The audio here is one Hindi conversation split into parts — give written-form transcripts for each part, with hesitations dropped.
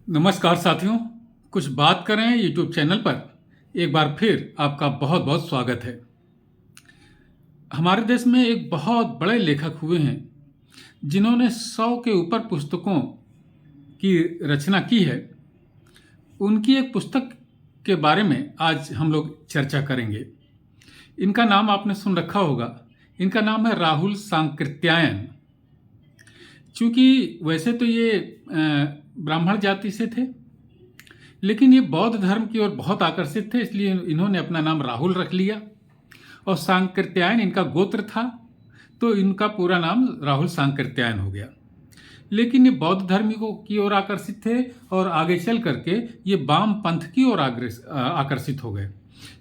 नमस्कार साथियों, कुछ बात करें यूट्यूब चैनल पर एक बार फिर आपका बहुत बहुत स्वागत है। हमारे देश में एक बहुत बड़े लेखक हुए हैं जिन्होंने 100 के ऊपर पुस्तकों की रचना की है। उनकी एक पुस्तक के बारे में आज हम लोग चर्चा करेंगे। इनका नाम आपने सुन रखा होगा। इनका नाम है राहुल सांकृत्यायन। चूंकि वैसे तो ये ब्राह्मण जाति से थे, लेकिन ये बौद्ध धर्म की ओर बहुत आकर्षित थे, इसलिए इन्होंने अपना नाम राहुल रख लिया। और सांकृत्यायन इनका गोत्र था, तो इनका पूरा नाम राहुल सांकृत्यायन हो गया। लेकिन ये बौद्ध धर्म की ओर आकर्षित थे और आगे चल करके ये वाम पंथ की ओर आकर्षित हो गए।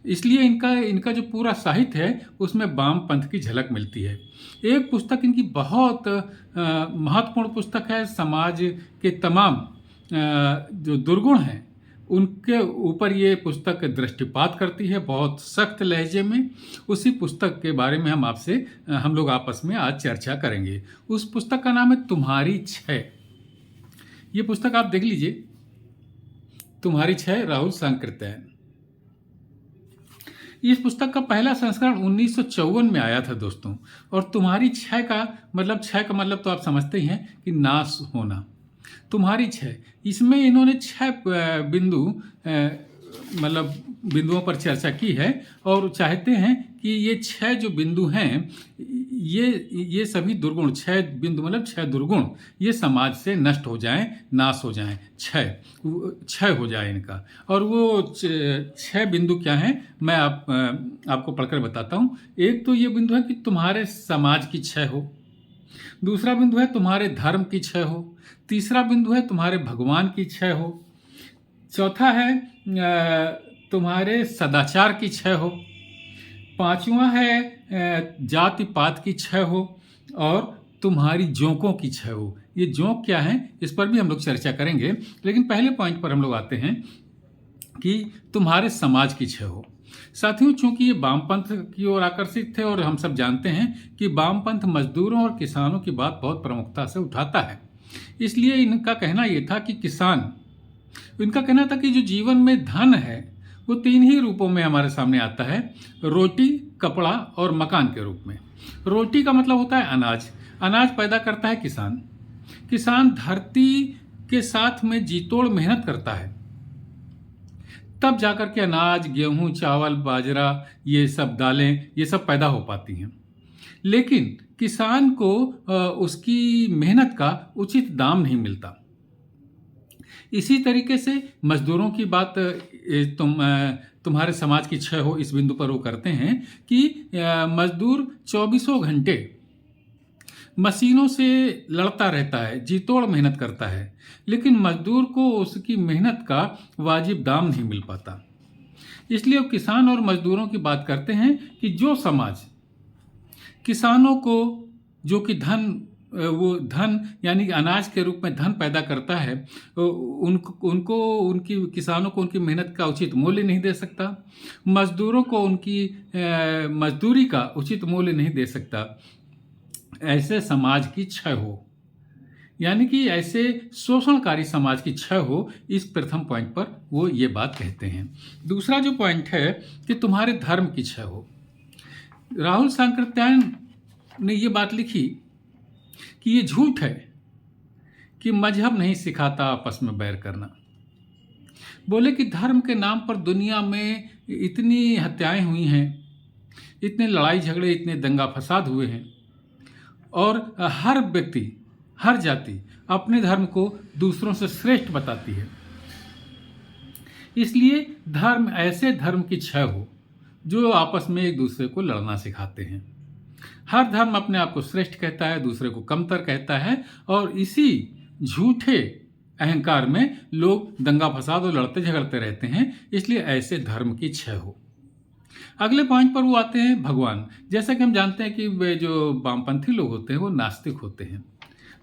इसलिए इनका जो पूरा साहित्य है उसमें वाम पंथ की झलक मिलती है। एक पुस्तक इनकी बहुत महत्वपूर्ण पुस्तक है। समाज के तमाम जो दुर्गुण हैं उनके ऊपर ये पुस्तक दृष्टिपात करती है, बहुत सख्त लहजे में। उसी पुस्तक के बारे में हम लोग आपस में आज चर्चा करेंगे। उस पुस्तक का नाम है तुम्हारी छह। ये पुस्तक आप देख लीजिए, तुम्हारी छह, राहुल सांकृत्यायन। इस पुस्तक का पहला संस्करण 1954 में आया था दोस्तों। और तुम्हारी छह का मतलब तो आप समझते ही हैं कि नाश होना। तुम्हारी छह, इसमें इन्होंने छह बिंदुओं पर चर्चा की है और चाहते हैं कि ये छह जो बिंदु हैं, ये सभी दुर्गुण, छह बिंदु मतलब छह दुर्गुण, ये समाज से नष्ट हो जाएं, नाश हो जाएं, छह हो जाए इनका। और वो छह बिंदु क्या हैं, मैं आपको पढ़कर बताता हूँ। एक तो ये बिंदु है कि तुम्हारे समाज की छह हो। दूसरा बिंदु है तुम्हारे धर्म की छह हो। तीसरा बिंदु है तुम्हारे भगवान की छह हो। चौथा है तुम्हारे सदाचार की छह हो। पांचवा है जाति पात की छह हो। और तुम्हारी जोंकों की छह हो। ये जोंक क्या है, इस पर भी हम लोग चर्चा करेंगे, लेकिन पहले पॉइंट पर हम लोग आते हैं कि तुम्हारे समाज की छह हो। साथियों, चूंकि ये वामपंथ की ओर आकर्षित थे और हम सब जानते हैं कि वामपंथ मजदूरों और किसानों की बात बहुत प्रमुखता से उठाता है, इसलिए इनका कहना था कि जो जीवन में धन है वो तीन ही रूपों में हमारे सामने आता है, रोटी, कपड़ा और मकान के रूप में। रोटी का मतलब होता है अनाज। अनाज पैदा करता है किसान। किसान धरती के साथ में जीतोड़ मेहनत करता है, तब जाकर के अनाज, गेहूं, चावल, बाजरा, ये सब दालें, ये सब पैदा हो पाती हैं। लेकिन किसान को उसकी मेहनत का उचित दाम नहीं मिलता। इसी तरीके से मजदूरों की बात तुम्हारे समाज की छह हो, इस बिंदु पर वो करते हैं कि मजदूर 24 घंटे मशीनों से लड़ता रहता है, जीतोड़ मेहनत करता है, लेकिन मजदूर को उसकी मेहनत का वाजिब दाम नहीं मिल पाता। इसलिए वो किसान और मजदूरों की बात करते हैं कि जो समाज किसानों को, जो कि धन यानी कि अनाज के रूप में धन पैदा करता है, किसानों को उनकी मेहनत का उचित मूल्य नहीं दे सकता, मजदूरों को उनकी मजदूरी का उचित मूल्य नहीं दे सकता, ऐसे समाज की क्षय हो, यानी कि ऐसे शोषणकारी समाज की क्षय हो। इस प्रथम पॉइंट पर वो ये बात कहते हैं। दूसरा जो पॉइंट है कि तुम्हारे धर्म की क्षय हो। राहुल सांकृत्यायन ने ये बात लिखी कि ये झूठ है कि मजहब नहीं सिखाता आपस में बैर करना। बोले कि धर्म के नाम पर दुनिया में इतनी हत्याएं हुई हैं, इतने लड़ाई झगड़े, इतने दंगा फसाद हुए हैं, और हर व्यक्ति, हर जाति अपने धर्म को दूसरों से श्रेष्ठ बताती है। इसलिए ऐसे धर्म की क्षय हो जो आपस में एक दूसरे को लड़ना सिखाते हैं। हर धर्म अपने आप को श्रेष्ठ कहता है, दूसरे को कमतर कहता है, और इसी झूठे अहंकार में लोग दंगा फसाद और लड़ते झगड़ते रहते हैं। इसलिए ऐसे धर्म की क्षय हो। अगले पॉइंट पर वो आते हैं भगवान। जैसा कि हम जानते हैं कि वे जो वामपंथी लोग होते हैं वो नास्तिक होते हैं।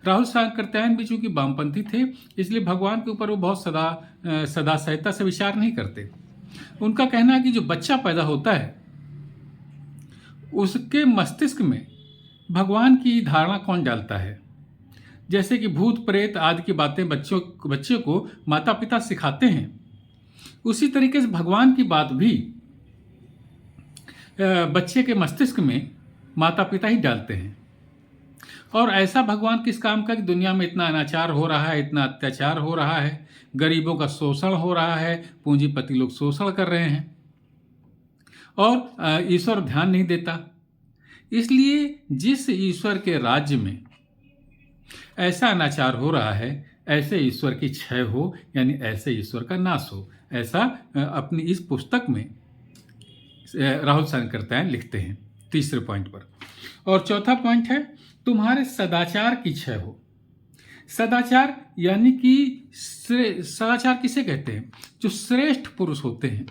राहुल सांकृत्यायन भी चूंकि वामपंथी थे, इसलिए भगवान के ऊपर वो बहुत सदा सहता से विचार नहीं करते। उनका कहना है कि जो बच्चा पैदा होता है उसके मस्तिष्क में भगवान की धारणा कौन डालता है? जैसे कि भूत प्रेत आदि की बातें बच्चे को माता पिता सिखाते हैं, उसी तरीके से भगवान की बात भी बच्चे के मस्तिष्क में माता पिता ही डालते हैं। और ऐसा भगवान किस काम का कि दुनिया में इतना अनाचार हो रहा है, इतना अत्याचार हो रहा है, गरीबों का शोषण हो रहा है, पूंजीपति लोग शोषण कर रहे हैं और ईश्वर ध्यान नहीं देता। इसलिए जिस ईश्वर के राज्य में ऐसा अनाचार हो रहा है, ऐसे ईश्वर की क्षय हो, यानी ऐसे ईश्वर का नाश हो, ऐसा अपनी इस पुस्तक में राहुल शंकरतायन लिखते हैं तीसरे पॉइंट पर। और चौथा पॉइंट है तुम्हारे सदाचार की क्षय हो। सदाचार यानी कि सदाचार किसे कहते हैं? जो श्रेष्ठ पुरुष होते हैं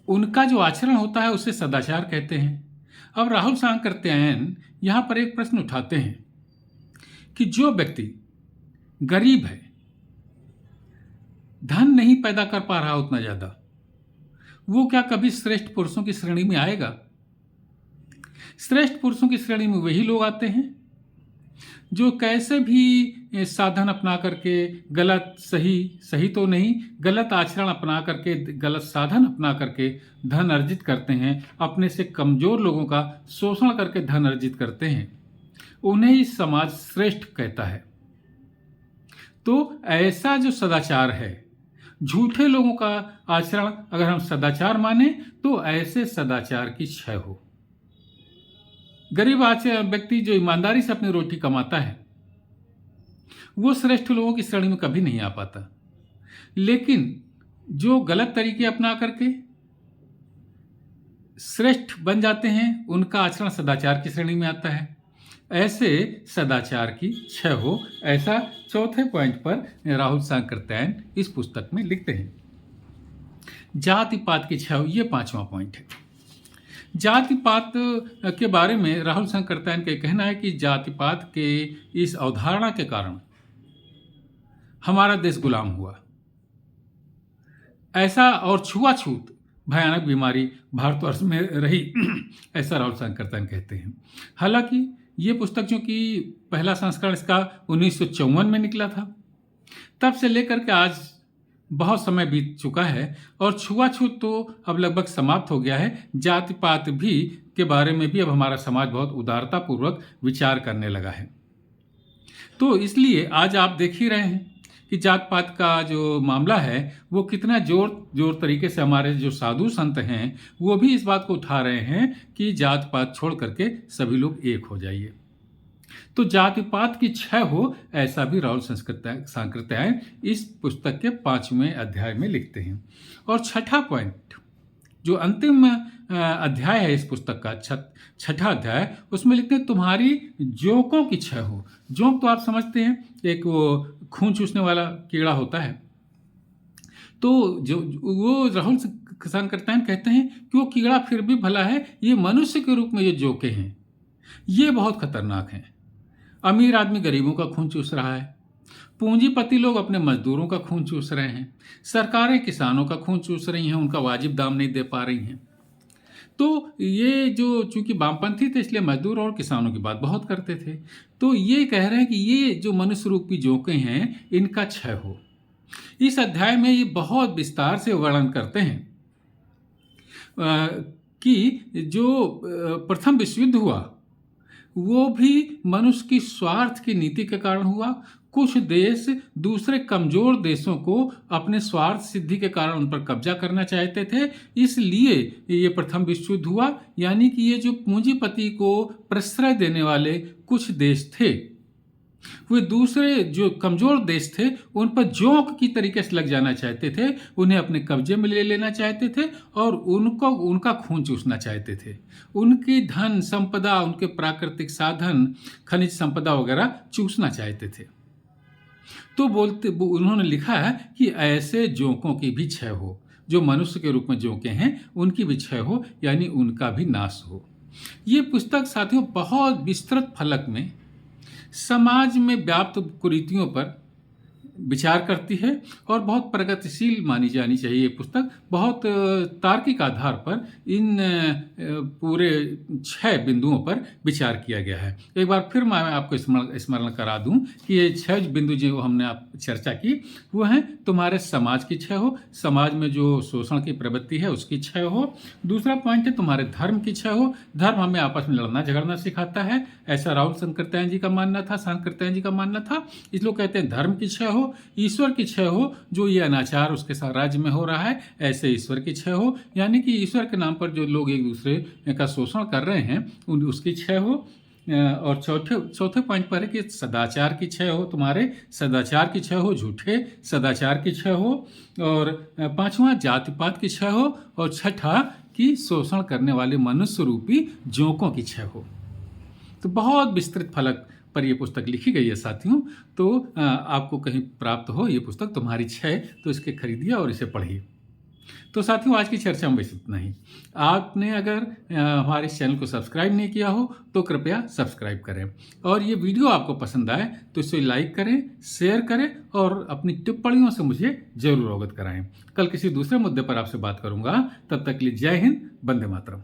उनका जो आचरण होता है उसे सदाचार कहते हैं। अब राहुल शंकरतायन यहाँ पर एक प्रश्न उठाते हैं कि जो व्यक्ति गरीब है, धन नहीं पैदा कर पा रहा उतना ज्यादा, वो क्या कभी श्रेष्ठ पुरुषों की श्रेणी में आएगा? श्रेष्ठ पुरुषों की श्रेणी में वही लोग आते हैं जो कैसे भी साधन अपना करके गलत सही तो नहीं, गलत आचरण अपना करके, गलत साधन अपना करके धन अर्जित करते हैं, अपने से कमजोर लोगों का शोषण करके धन अर्जित करते हैं, उन्हें ही समाज श्रेष्ठ कहता है। तो ऐसा जो सदाचार है, झूठे लोगों का आचरण अगर हम सदाचार माने तो ऐसे सदाचार की क्षय हो। गरीब व्यक्ति जो ईमानदारी से अपनी रोटी कमाता है वो श्रेष्ठ लोगों की श्रेणी में कभी नहीं आ पाता, लेकिन जो गलत तरीके अपना करके श्रेष्ठ बन जाते हैं उनका आचरण सदाचार की श्रेणी में आता है। ऐसे सदाचार की क्षय हो, ऐसा चौथे पॉइंट पर राहुल शंकरतायन इस पुस्तक में लिखते हैं। जाति पात की क्षय हो, ये पांचवा पॉइंट है। जाति पात के बारे में राहुल शंकरतायन का कहना है कि जाति पात के इस अवधारणा के कारण हमारा देश गुलाम हुआ। ऐसा और छुआछूत भयानक बीमारी भारतवर्ष में रही, ऐसा राहुल शंकरतायन कहते हैं। हालांकि ये पुस्तक जो कि पहला संस्करण इसका 1954 में निकला था, तब से लेकर के आज बहुत समय बीत चुका है और छुआछूत तो अब लगभग समाप्त हो गया है। जाति पात भी के बारे में भी अब हमारा समाज बहुत उदारतापूर्वक विचार करने लगा है। तो इसलिए आज आप देख ही रहे हैं कि जात पात का जो मामला है वो कितना जोर तरीके से हमारे जो साधु संत हैं वो भी इस बात को उठा रहे हैं कि जात पात छोड़ करके सभी लोग एक हो जाइए। तो जाति पात की क्षय हो, ऐसा भी राहुल शंकरतायन इस पुस्तक के 5वें अध्याय में लिखते हैं। और छठा पॉइंट, जो अंतिम अध्याय है इस पुस्तक का, छठा अध्याय, उसमें लिखते हैं तुम्हारी जोकों की क्षय हो। जोंक तो आप समझते हैं, एक वो खून चूसने वाला कीड़ा होता है। तो जो वो राहुल शंकरतायन कहते हैं कि वो कीड़ा फिर भी भला है, ये मनुष्य के रूप में ये जोके हैं, ये बहुत खतरनाक हैं। अमीर आदमी गरीबों का खून चूस रहा है, पूंजीपति लोग अपने मजदूरों का खून चूस रहे हैं, सरकारें किसानों का खून चूस रही हैं, उनका वाजिब दाम नहीं दे पा रही हैं। तो ये जो चूंकि वामपंथी थे इसलिए मजदूर और किसानों की बात बहुत करते थे। तो ये कह रहे हैं कि ये जो मनुष्य रूपी जोके हैं इनका क्षय हो। इस अध्याय में ये बहुत विस्तार से वर्णन करते हैं कि जो प्रथम विश्व युद्ध हुआ वो भी मनुष्य की स्वार्थ की नीति के कारण हुआ। कुछ देश दूसरे कमजोर देशों को अपने स्वार्थ सिद्धि के कारण उन पर कब्जा करना चाहते थे, इसलिए ये प्रथम विश्व युद्ध हुआ। यानी कि ये जो पूंजीपति को प्रश्रय देने वाले कुछ देश थे, वे दूसरे जो कमजोर देश थे उन पर जोंक की तरीके से लग जाना चाहते थे, उन्हें अपने कब्जे में ले लेना चाहते थे और उनका खून चूसना चाहते थे, उनकी धन संपदा, उनके प्राकृतिक साधन, खनिज संपदा वगैरह चूसना चाहते थे। तो उन्होंने लिखा है कि ऐसे जोंकों की भी क्षय हो, जो मनुष्य के रूप में जोंके हैं उनकी भी क्षय हो, यानी उनका भी नाश हो। ये पुस्तक साथियों बहुत विस्तृत फलक में समाज में व्याप्त कुरीतियों पर विचार करती है और बहुत प्रगतिशील मानी जानी चाहिए। ये पुस्तक बहुत तार्किक आधार पर इन पूरे 6 बिंदुओं पर विचार किया गया है। एक बार फिर मैं आपको स्मरण करा दूं कि ये 6 बिंदु जो हमने आप चर्चा की वो हैं, तुम्हारे समाज की 6 हो, समाज में जो शोषण की प्रवृत्ति है उसकी 6 हो। दूसरा पॉइंट है तुम्हारे धर्म की 6 हो, धर्म हमें आपस में लड़ना झगड़ना सिखाता है, ऐसा राहुल शंकरत्यायन जी का मानना था, शंकरत्यायन जी का मानना था। इसलिए कहते हैं धर्म की 6 हो, ईश्वर की 6 हो, जो ये अनाचार उसके साथ राज्य में हो रहा है ऐसे ईश्वर की 6 हो, यानी कि ईश्वर के नाम पर जो लोग एक दूसरे का शोषण कर रहे हैं उसकी 6 हो। और चौथे पॉइंट पर है कि सदाचार की 6 हो, तुम्हारे सदाचार की 6 हो, झूठे सदाचार की 6 हो। और 5वां जाति पात की 6 हो, और 6ठा कि शोषण करने वाले मनुष्य रूपी जोंकों की 6 हो। तो बहुत विस्तृत फलक पर ये पुस्तक लिखी गई है साथियों। तो आपको कहीं प्राप्त हो ये पुस्तक तुम्हारी 6 तो इसके खरीदिए और इसे पढ़िए। तो साथियों आज की चर्चा में बस इतना ही। आपने अगर हमारे इस चैनल को सब्सक्राइब नहीं किया हो तो कृपया सब्सक्राइब करें, और ये वीडियो आपको पसंद आए तो इसे लाइक करें, शेयर करें और अपनी टिप्पणियों से मुझे जरूर अवगत कराएं। कल किसी दूसरे मुद्दे पर आपसे बात करूंगा, तब तक के लिए जय हिंद, वंदे मातरम।